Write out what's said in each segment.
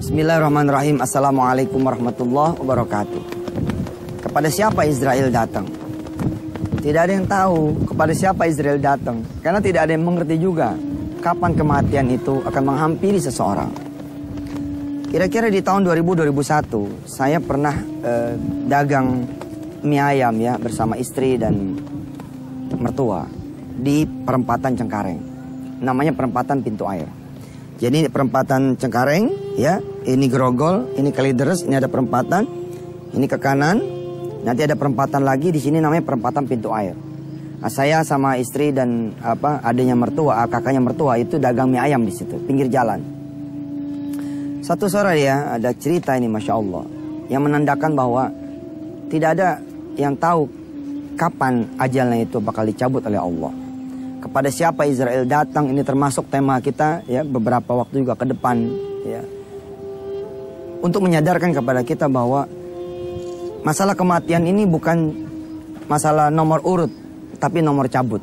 Bismillahirrahmanirrahim. Assalamualaikum warahmatullahi wabarakatuh. Kepada siapa Israel datang? Tidak ada yang tahu kepada siapa Israel datang, karena tidak ada yang mengerti juga kapan kematian itu akan menghampiri seseorang. Kira-kira di tahun 2000-2001 saya pernah dagang mie ayam ya bersama istri dan mertua di perempatan Cengkareng. Namanya perempatan Pintu Air. Jadi perempatan Cengkareng ya, ini Grogol, ini Kalideres, ini ada perempatan, ini ke kanan, nanti ada perempatan lagi di sini namanya perempatan Pintu Air. Nah, saya sama istri dan adanya mertua, kakaknya mertua itu dagang mie ayam di situ, pinggir jalan. Satu sore ya ada cerita ini Masya Allah yang menandakan bahwa tidak ada yang tahu kapan ajalnya itu bakal dicabut oleh Allah. Kepada siapa Israel datang, ini termasuk tema kita ya beberapa waktu juga ke depan ya. Untuk menyadarkan kepada kita bahwa masalah kematian ini bukan masalah nomor urut, tapi nomor cabut.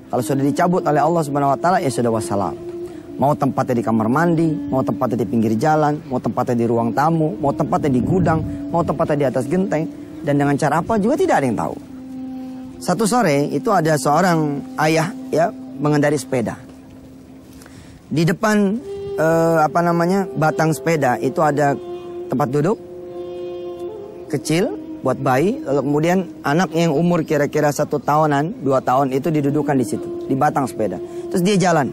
Kalau sudah dicabut oleh Allah Subhanahu wa taala ya sudah wassalam. Mau tempatnya di kamar mandi, mau tempatnya di pinggir jalan, mau tempatnya di ruang tamu, mau tempatnya di gudang, mau tempatnya di atas genteng, dan dengan cara apa juga tidak ada yang tahu. Satu sore itu ada seorang ayah ya mengendari sepeda. Di depan batang sepeda itu ada tempat duduk kecil buat bayi. Lalu kemudian anak yang umur kira-kira 1 tahunan, 2 tahun itu didudukan di situ di batang sepeda. Terus dia jalan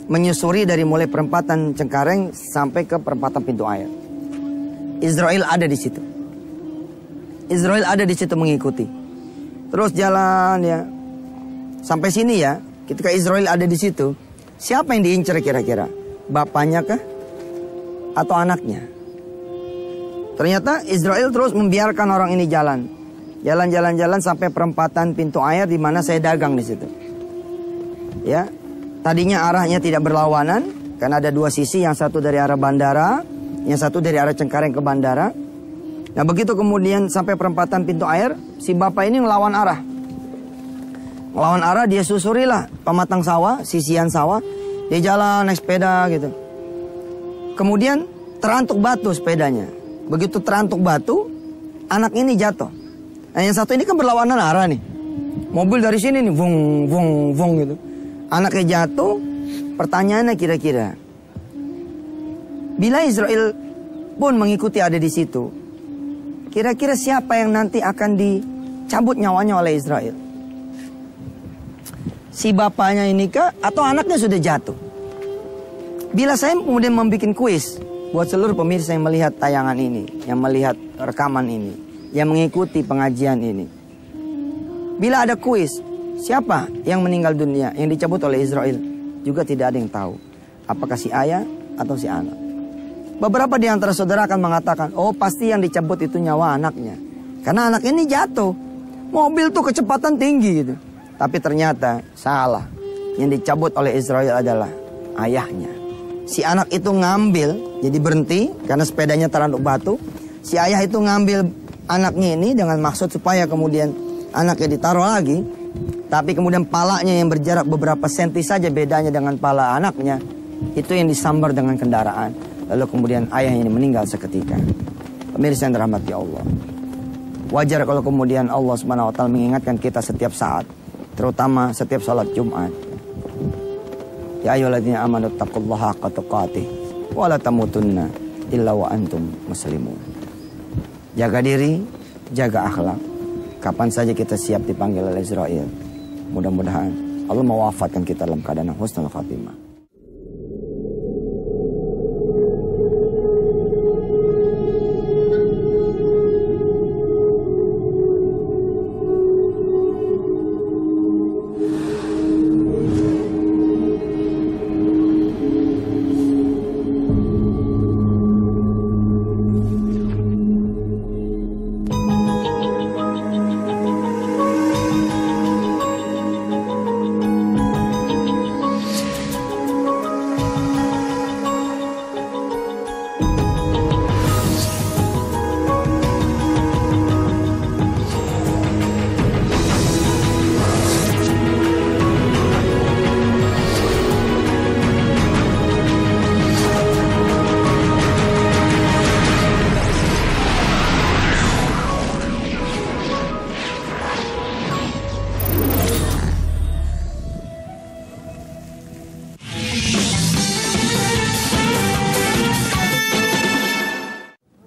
menyusuri dari mulai perempatan Cengkareng sampai ke perempatan Pintu Air. Israel ada di situ. Israel ada di situ mengikuti. Terus jalan ya sampai sini ya. Ketika Israel ada di situ, siapa yang diincar kira-kira? Bapaknya kah? Atau anaknya? Ternyata Israel terus membiarkan orang ini jalan. Jalan sampai perempatan Pintu Air di mana saya dagang di situ. Ya. Tadinya arahnya tidak berlawanan karena ada 2 sisi, yang satu dari arah bandara, yang satu dari arah Cengkareng ke bandara. Nah begitu kemudian sampai perempatan Pintu Air, si bapak ini ngelawan arah. Ngelawan arah, dia susurilah pematang sawah, sisian sawah. Dia jalan naik sepeda gitu. Kemudian terantuk batu sepedanya. Begitu terantuk batu, anak ini jatuh. Nah yang satu ini kan berlawanan arah nih. Mobil dari sini nih, vung, vung, vung gitu. Anaknya jatuh, pertanyaannya kira-kira, bila Israel pun mengikuti ada di situ, kira-kira siapa yang nanti akan dicabut nyawanya oleh Israel? Si bapaknya ini kah? Atau anaknya sudah jatuh? Bila saya kemudian membuat kuis buat seluruh pemirsa yang melihat tayangan ini, yang melihat rekaman ini, yang mengikuti pengajian ini. Bila ada kuis, siapa yang meninggal dunia, yang dicabut oleh Israel? Juga tidak ada yang tahu. Apakah si ayah atau si anak? Beberapa di antara saudara akan mengatakan, oh pasti yang dicabut itu nyawa anaknya. Karena anak ini jatuh. Mobil tuh kecepatan tinggi gitu. Tapi ternyata salah. Yang dicabut oleh Israel adalah ayahnya. Si anak itu ngambil, jadi berhenti karena sepedanya terantuk batu. Si ayah itu ngambil anaknya ini dengan maksud supaya kemudian anaknya ditaruh lagi. Tapi kemudian palanya yang berjarak beberapa senti saja bedanya dengan pala anaknya, itu yang disambar dengan kendaraan. Lalu kemudian ayah ini meninggal seketika. Pemirsa yang dirahmati Allah, wajar kalau kemudian Allah Subhanahu wa taala mengingatkan kita setiap saat, terutama setiap salat Jumat. Ya ayyuhalladzina amanu taqullaha haqqa tuqatih wa la tamutunna illa wa antum muslimun. Jaga diri, jaga akhlak. Kapan saja kita siap dipanggil oleh Israel. Mudah-mudahan Allah mewafatkan kita dalam keadaan husnul khatimah.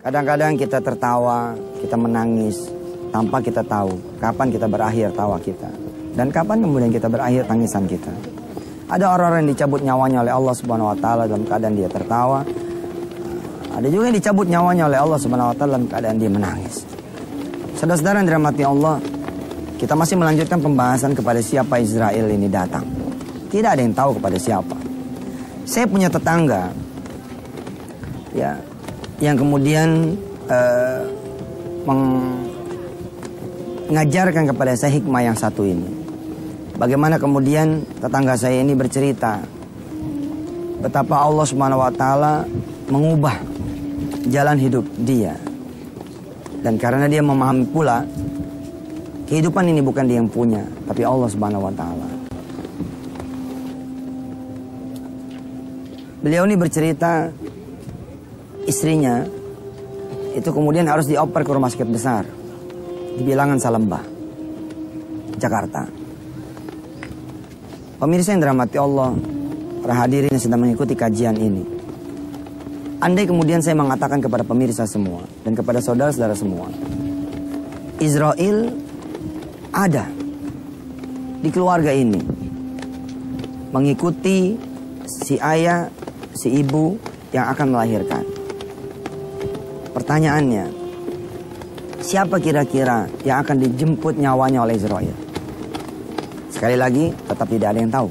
Kadang-kadang kita tertawa, kita menangis tanpa kita tahu kapan kita berakhir tawa kita dan kapan kemudian kita berakhir tangisan kita. Ada orang-orang yang dicabut nyawanya oleh Allah Subhanahu wa taala dalam keadaan dia tertawa. Ada juga yang dicabut nyawanya oleh Allah Subhanahu wa taala dalam keadaan dia menangis. Saudara-saudara yang dirahmati Allah, kita masih melanjutkan pembahasan kepada siapa Israel ini datang. Tidak ada yang tahu kepada siapa. Saya punya tetangga ya, yang kemudian mengajarkan kepada saya hikmah yang satu ini. Bagaimana kemudian tetangga saya ini bercerita betapa Allah Subhanahu wa taala mengubah jalan hidup dia. Dan karena dia memahami pula kehidupan ini bukan dia yang punya, tapi Allah Subhanahu wa taala. Beliau ini bercerita istrinya itu kemudian harus dioper ke rumah sakit besar di Bilangan Salembah, Jakarta. Pemirsa yang dirahmati Allah, para hadirin yang sedang mengikuti kajian ini, andai kemudian saya mengatakan kepada pemirsa semua dan kepada saudara-saudara semua, Israel ada di keluarga ini, mengikuti si ayah, si ibu yang akan melahirkan. Pertanyaannya, siapa kira-kira yang akan dijemput nyawanya oleh Israel? Sekali lagi, tetap tidak ada yang tahu.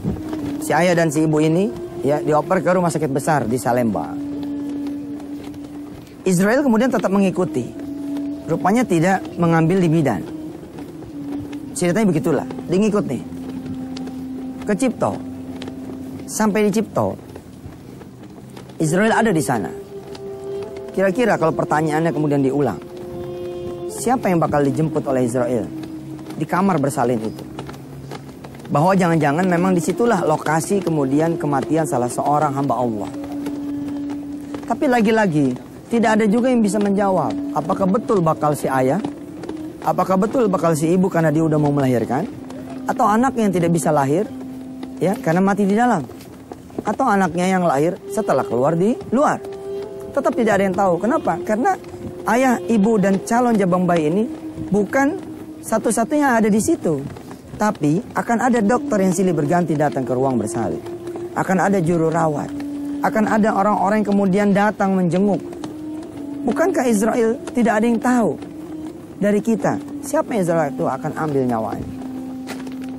Si ayah dan si ibu ini ya dioper ke rumah sakit besar di Salemba. Israel kemudian tetap mengikuti. Rupanya tidak mengambil di bidan. Ceritanya begitulah, dia ngikut nih ke Cipto. Sampai di Cipto, Israel ada di sana. Kira-kira kalau pertanyaannya kemudian diulang, siapa yang bakal dijemput oleh Israel di kamar bersalin itu? Bahwa jangan-jangan memang disitulah lokasi kemudian kematian salah seorang hamba Allah. Tapi lagi-lagi tidak ada juga yang bisa menjawab apakah betul bakal si ayah, apakah betul bakal si ibu karena dia udah mau melahirkan, atau anaknya yang tidak bisa lahir ya karena mati di dalam, atau anaknya yang lahir setelah keluar di luar. Tetap tidak ada yang tahu. Kenapa? Karena ayah, ibu dan calon jabang bayi ini bukan satu-satunya yang ada di situ. Tapi akan ada dokter yang silih berganti datang ke ruang bersalin. Akan ada juru rawat. Akan ada orang-orang yang kemudian datang menjenguk. Bukankah Israel tidak ada yang tahu dari kita siapa yang Israel itu akan ambil nyawanya?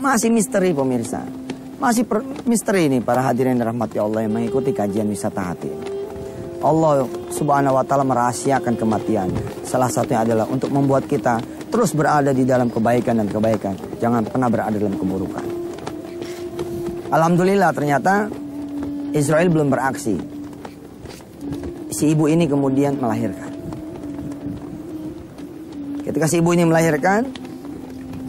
Masih misteri pemirsa. Masih misteri ini para hadirin rahmati Allah yang mengikuti kajian wisata hati. Allah Subhanahu wa taala merahasiakan kematian. Salah satunya adalah untuk membuat kita terus berada di dalam kebaikan dan kebaikan. Jangan pernah berada dalam keburukan. Alhamdulillah ternyata Israel belum beraksi. Si ibu ini kemudian melahirkan. Ketika si ibu ini melahirkan,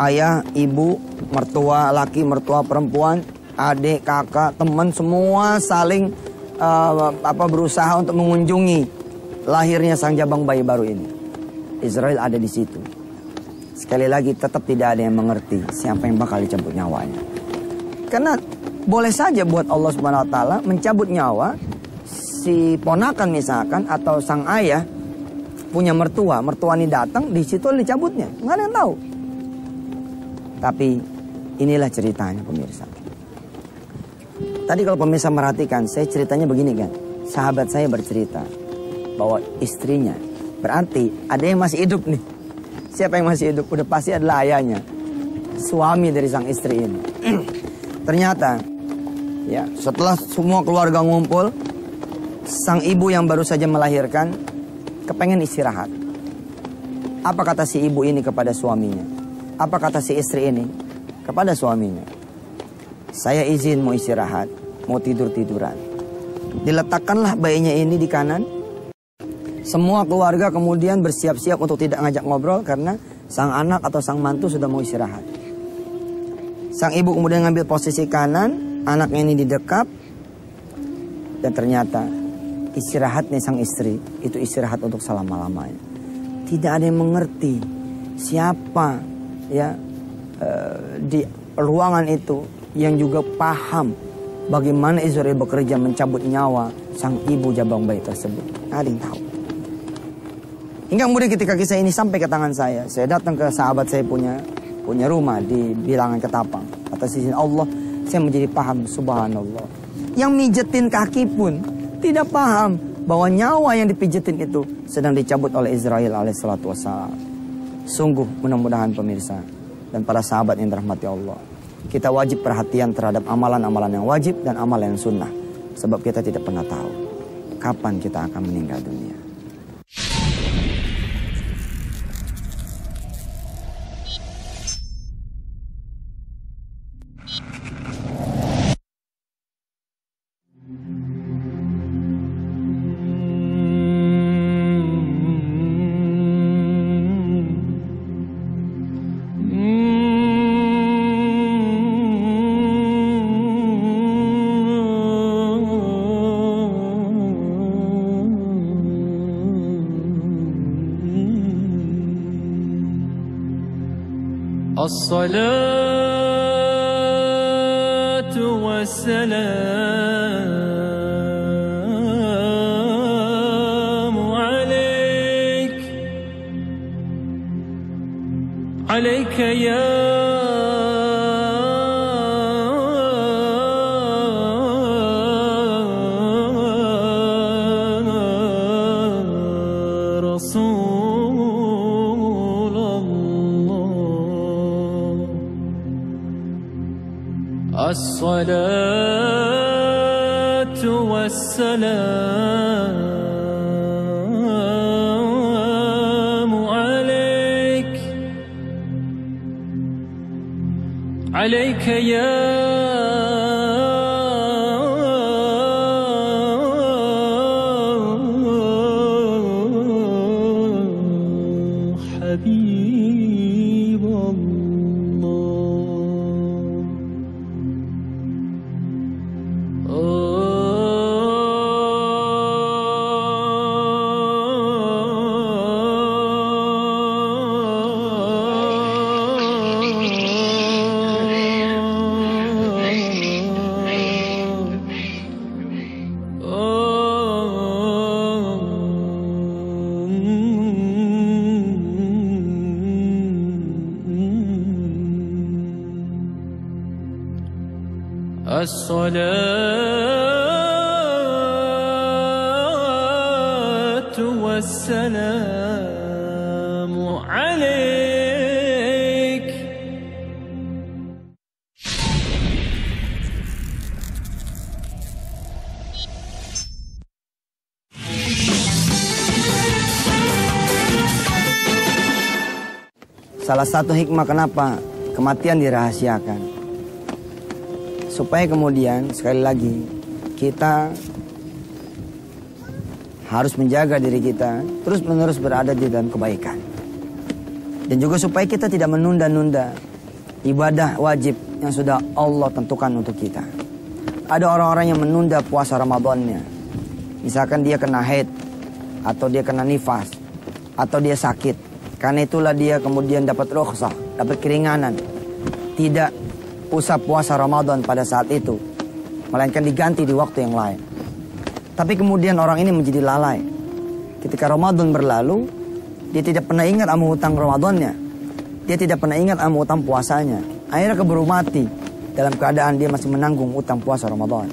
ayah, ibu, mertua laki, mertua perempuan, adik, kakak, teman semua saling berusaha untuk mengunjungi lahirnya sang jabang bayi baru ini. Israel ada di situ. Sekali lagi tetap tidak ada yang mengerti siapa yang bakal dicabut nyawanya. Karena boleh saja buat Allah Subhanahu wa taala mencabut nyawa si ponakan misalkan atau sang ayah punya mertua ini datang di situ dicabutnya, nggak ada yang tahu. Tapi inilah ceritanya pemirsa. Tadi kalau pemirsa merhatikan, saya ceritanya begini kan. Sahabat saya bercerita bahwa istrinya, berarti ada yang masih hidup nih. Siapa yang masih hidup? Udah pasti adalah ayahnya, suami dari sang istri ini. Ternyata, ya setelah semua keluarga ngumpul, sang ibu yang baru saja melahirkan kepengen istirahat. Apa kata si ibu ini kepada suaminya? Apa kata si istri ini kepada suaminya? Saya izin mau istirahat, mau tidur-tiduran. Diletakkanlah bayinya ini di kanan. Semua keluarga kemudian bersiap-siap untuk tidak ngajak ngobrol karena sang anak atau sang mantu sudah mau istirahat. Sang ibu kemudian ngambil posisi kanan, anaknya ini didekap. Dan ternyata istirahatnya sang istri itu istirahat untuk selama-lamanya. Tidak ada yang mengerti siapa ya di ruangan itu yang juga paham bagaimana Israel bekerja mencabut nyawa sang ibu jabang bayi tersebut. Nggak ada yang tahu. Hingga kemudian ketika kisah ini sampai ke tangan saya datang ke sahabat saya punya rumah di bilangan Ketapang. Atas izin Allah, saya menjadi paham, subhanallah. Yang mijetin kaki pun tidak paham bahwa nyawa yang dipijetin itu sedang dicabut oleh Israel alaihissalatu wassalam. Sungguh mudah-mudahan pemirsa dan para sahabat yang dirahmati Allah, kita wajib perhatian terhadap amalan-amalan yang wajib dan amalan yang sunnah. Sebab kita tidak pernah tahu kapan kita akan meninggal dunia. الصلاة والسلام عليك يا الصلاة والسلام عليك يا حبيب الصلاة والسلام عليك. Salah satu hikmah kenapa kematian dirahasiakan, supaya kemudian sekali lagi kita harus menjaga diri kita terus-menerus berada di dalam kebaikan. Dan juga supaya kita tidak menunda-nunda ibadah wajib yang sudah Allah tentukan untuk kita. Ada orang-orang yang menunda puasa Ramadannya. Misalkan dia kena haid, atau dia kena nifas, atau dia sakit. Karena itulah dia kemudian dapat rukhsah, dapat keringanan. Tidak usah puasa Ramadan pada saat itu, melainkan diganti di waktu yang lain. Tapi kemudian orang ini menjadi lalai. Ketika Ramadan berlalu, dia tidak pernah ingat sama hutang Ramadannya. Dia tidak pernah ingat sama hutang puasanya. Akhirnya keburu mati dalam keadaan dia masih menanggung hutang puasa Ramadan.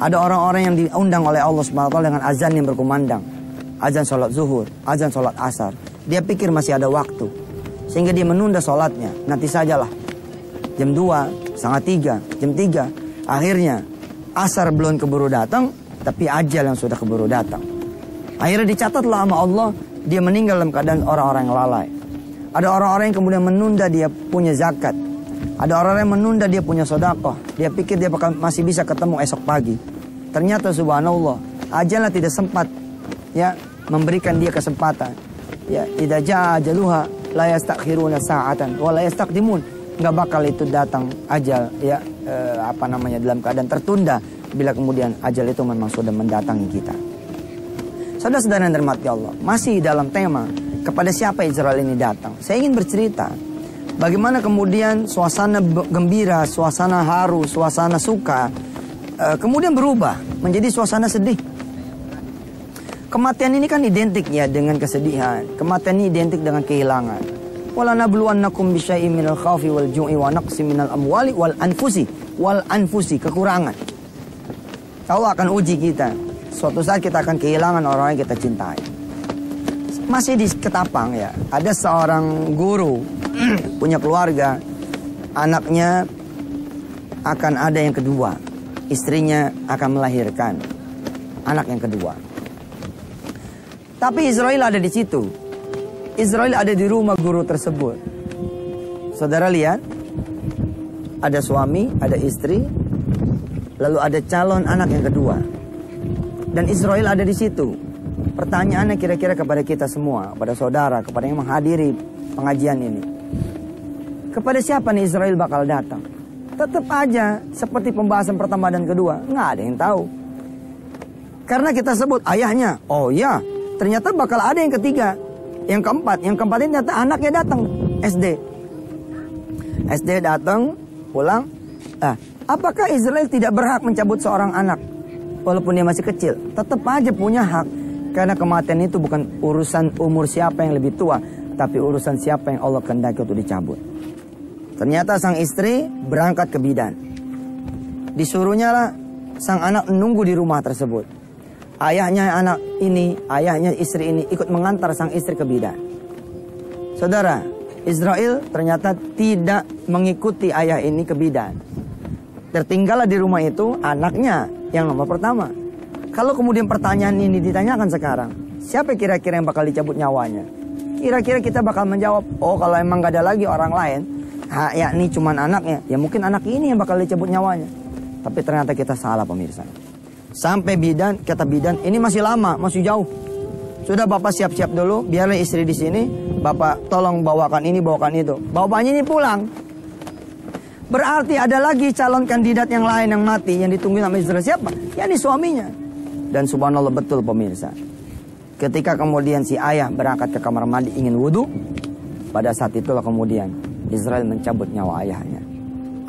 Ada orang-orang yang diundang oleh Allah SWT dengan azan yang berkumandang. Azan sholat zuhur, azan sholat asar. Dia pikir masih ada waktu, sehingga dia menunda sholatnya. Nanti sajalah, jam 2, setengah 3, jam 3. Akhirnya asar belum keburu datang, tapi ajal yang sudah keburu datang. Akhirnya dicatatlah sama Allah, dia meninggal dalam keadaan orang-orang yang lalai. Ada orang-orang yang kemudian menunda dia punya zakat. Ada orang-orang yang menunda dia punya sedekah. Dia pikir dia masih bisa ketemu esok pagi. Ternyata subhanallah, ajalnya tidak sempat ya memberikan dia kesempatan. Ya, idza jaa ajaluha la yastakhiruna sa'atan wa la yastaqdimun. Nggak bakal itu datang ajal ya dalam keadaan tertunda bila kemudian ajal itu memang sudah mendatangi kita. Saudara-saudara yang dirahmati Allah, masih dalam tema kepada siapa Israel ini datang. Saya ingin bercerita bagaimana kemudian suasana gembira, suasana haru, suasana suka kemudian berubah menjadi suasana sedih. Kematian ini kan identik ya dengan kesedihan. Kematian ini identik dengan kehilangan. Wala nabluwannakum bisyai'in minal khaufi wal ju'i wa naqsi minal amwali wal anfusi, kekurangan. Allah akan uji kita. Suatu saat kita akan kehilangan orang yang kita cintai. Masih di Ketapang ya, ada seorang guru punya keluarga, anaknya akan ada yang kedua, istrinya akan melahirkan anak yang kedua. Tapi Israel ada di situ. Israel ada di rumah guru tersebut. Saudara lihat, ada suami, ada istri, lalu ada calon anak yang kedua. Dan Israel ada di situ. Pertanyaannya kira-kira kepada kita semua, kepada saudara, kepada yang menghadiri pengajian ini. Kepada siapa nih Israel bakal datang? Tetap aja seperti pembahasan pertama dan kedua, nggak ada yang tahu. Karena kita sebut ayahnya, oh ya, ternyata bakal ada yang ketiga, yang keempat ini ternyata anaknya datang, SD datang, pulang. Apakah Israel tidak berhak mencabut seorang anak walaupun dia masih kecil? Tetap aja punya hak, karena kematian itu bukan urusan umur siapa yang lebih tua, tapi urusan siapa yang Allah kehendaki untuk dicabut. Ternyata sang istri berangkat ke bidan. Disuruhnya lah sang anak menunggu di rumah tersebut. Ayahnya anak ini, ayahnya istri ini ikut mengantar sang istri ke bidan. Saudara, Israel ternyata tidak mengikuti ayah ini ke bidan. Tertinggallah di rumah itu anaknya yang nomor pertama. Kalau kemudian pertanyaan ini ditanyakan sekarang, siapa kira-kira yang bakal dicabut nyawanya? Kira-kira kita bakal menjawab, oh kalau emang gak ada lagi orang lain, yakni cuman anaknya, ya mungkin anak ini yang bakal dicabut nyawanya. Tapi ternyata kita salah pemirsa. Sampai bidan, kata bidan, ini masih lama, masih jauh. Sudah bapak siap-siap dulu, biarlah istri di sini, bapak tolong bawakan ini, bawakan itu. Bapaknya ini pulang. Berarti ada lagi calon kandidat yang lain yang mati, yang ditungguin sama Israel. Siapa? Ya ini suaminya. Dan subhanallah betul pemirsa. Ketika kemudian si ayah berangkat ke kamar mandi ingin wudhu, pada saat itulah kemudian Israel mencabut nyawa ayahnya.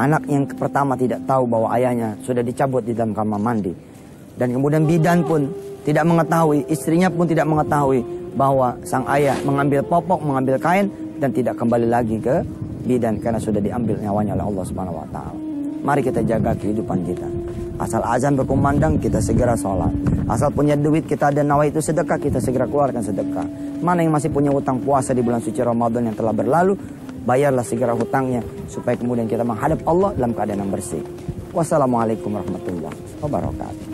Anak yang pertama tidak tahu bahwa ayahnya sudah dicabut di dalam kamar mandi. Dan kemudian bidan pun tidak mengetahui, istrinya pun tidak mengetahui bahwa sang ayah mengambil popok, mengambil kain dan tidak kembali lagi ke bidan karena sudah diambil nyawanya oleh Allah Subhanahu wa taala. Mari kita jaga kehidupan kita. Asal azan berkumandang kita segera sholat. Asal punya duit kita ada nawa itu sedekah, kita segera keluarkan sedekah. Mana yang masih punya hutang puasa di bulan suci Ramadan yang telah berlalu, bayarlah segera hutangnya supaya kemudian kita menghadap Allah dalam keadaan yang bersih. Wassalamualaikum warahmatullahi wabarakatuh.